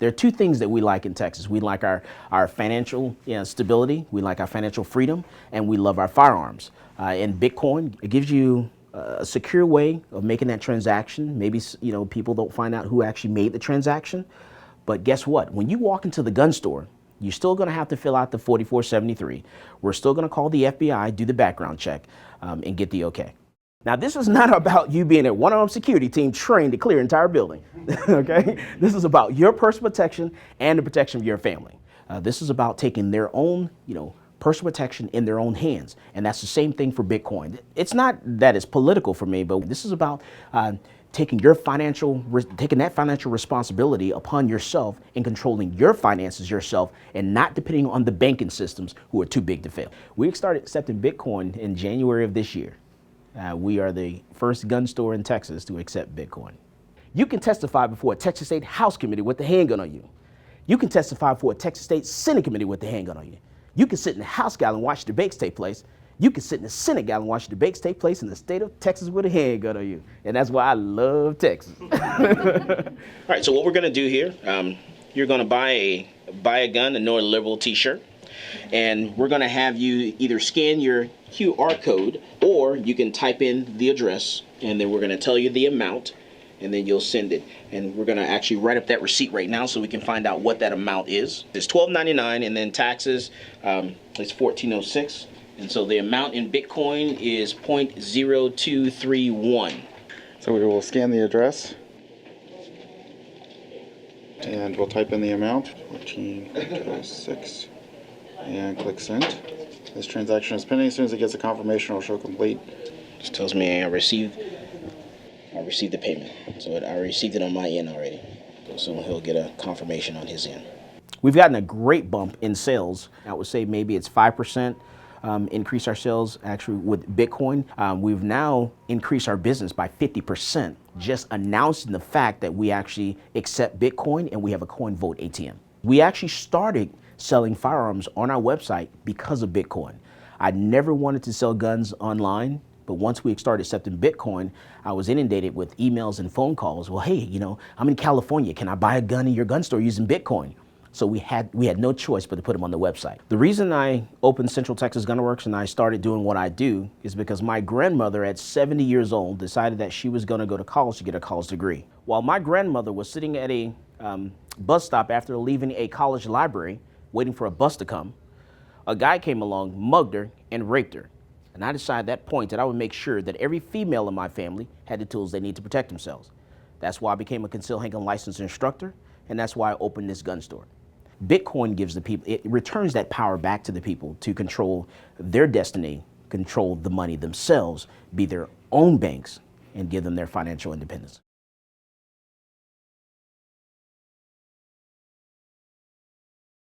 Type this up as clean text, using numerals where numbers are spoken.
There are two things that we like in Texas. We like our financial stability, we like our financial freedom, and we love our firearms. And Bitcoin, it gives you a secure way of making that transaction. Maybe people don't find out who actually made the transaction, but guess what? When you walk into the gun store, you're still going to have to fill out the 4473. We're still going to call the FBI, do the background check, and get the okay. Now, this is not about you being a one-armed security team trained to clear an entire building, okay? This is about your personal protection and the protection of your family. This is about taking their own, personal protection in their own hands, and that's the same thing for Bitcoin. It's not that it's political for me, but this is about taking that financial responsibility upon yourself and controlling your finances yourself and not depending on the banking systems who are too big to fail. We started accepting Bitcoin in January of this year. We are the first gun store in Texas to accept Bitcoin. You can testify before a Texas State House Committee with the handgun on you. You can testify before a Texas State Senate Committee with the handgun on you. You can sit in the House Gala and watch debates take place. You can sit in the Senate Gala and watch debates take place in the state of Texas with a handgun on you. And that's why I love Texas. All right, so what we're going to do here, you're going to buy a gun, a Northern Liberal t-shirt, and we're going to have you either scan your QR code or you can type in the address, and then we're going to tell you the amount, and then you'll send it. And we're going to actually write up that receipt right now so we can find out what that amount is. It's $12.99, and then taxes is $14.06. And so the amount in Bitcoin is 0.0231. So we will scan the address and we'll type in the amount, 14.06, and click send. This transaction is pending. As soon as it gets a confirmation, it'll show complete. Just tells me I received the payment. So I received it on my end already. So he'll get a confirmation on his end. We've gotten a great bump in sales. I would say maybe it's 5%. Increase our sales actually with Bitcoin. We've now increased our business by 50%, just announcing the fact that we actually accept Bitcoin and we have a coin vote ATM. We actually started selling firearms on our website because of Bitcoin. I never wanted to sell guns online, but once we started accepting Bitcoin, I was inundated with emails and phone calls. Well, hey, I'm in California. Can I buy a gun in your gun store using Bitcoin? So we had no choice but to put them on the website. The reason I opened Central Texas Gun Works and I started doing what I do is because my grandmother at 70 years old decided that she was gonna go to college to get a college degree. While my grandmother was sitting at a bus stop after leaving a college library, waiting for a bus to come, a guy came along, mugged her, and raped her. And I decided at that point that I would make sure that every female in my family had the tools they need to protect themselves. That's why I became a concealed handgun licensed instructor, and that's why I opened this gun store. Bitcoin gives the people, it returns that power back to the people to control their destiny, control the money themselves, be their own banks, and give them their financial independence.